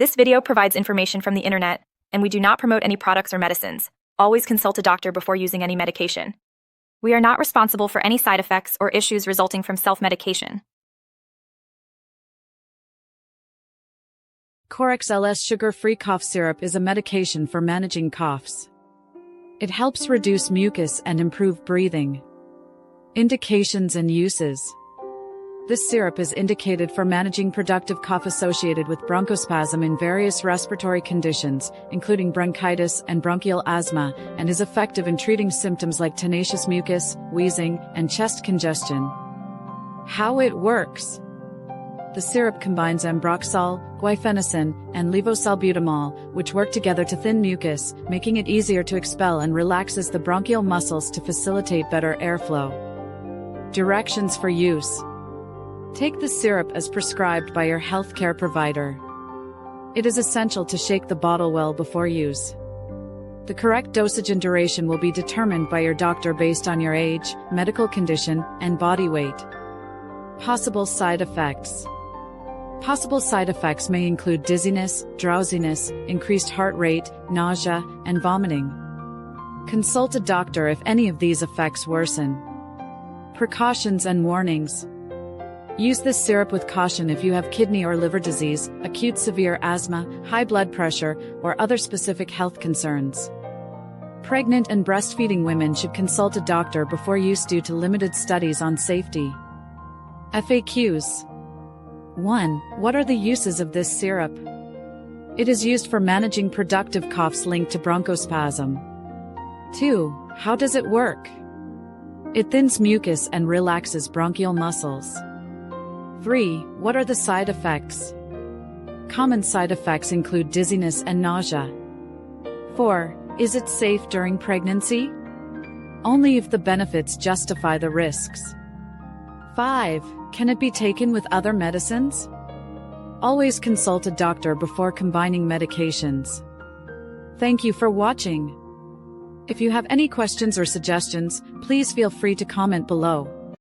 This video provides information from the internet, and we do not promote any products or medicines. Always consult a doctor before using any medication. We are not responsible for any side effects or issues resulting from self-medication. Corex LS sugar-free cough syrup is a medication for managing coughs. It helps reduce mucus and improve breathing. Indications and uses. This syrup is indicated for managing productive cough associated with bronchospasm in various respiratory conditions, including bronchitis and bronchial asthma, and is effective in treating symptoms like tenacious mucus, wheezing, and chest congestion. How it works. The syrup combines ambroxol, guaifenesin, and levosalbutamol, which work together to thin mucus, making it easier to expel, and relaxes the bronchial muscles to facilitate better airflow. Directions for use. Take the syrup as prescribed by your healthcare provider. It is essential to shake the bottle well before use. The correct dosage and duration will be determined by your doctor based on your age, medical condition, and body weight. Possible side effects. Possible side effects may include dizziness, drowsiness, increased heart rate, nausea, and vomiting. Consult a doctor if any of these effects worsen. Precautions and warnings. Use this syrup with caution if you have kidney or liver disease, acute severe asthma, high blood pressure, or other specific health concerns. Pregnant and breastfeeding women should consult a doctor before use due to limited studies on safety. FAQs. 1. What are the uses of this syrup? It is used for managing productive coughs linked to bronchospasm. 2. How does it work? It thins mucus and relaxes bronchial muscles. 3. What are the side effects? Common side effects include dizziness and nausea. 4. Is it safe during pregnancy? Only if the benefits justify the risks. 5. Can it be taken with other medicines? Always consult a doctor before combining medications. Thank you for watching. If you have any questions or suggestions, please feel free to comment below.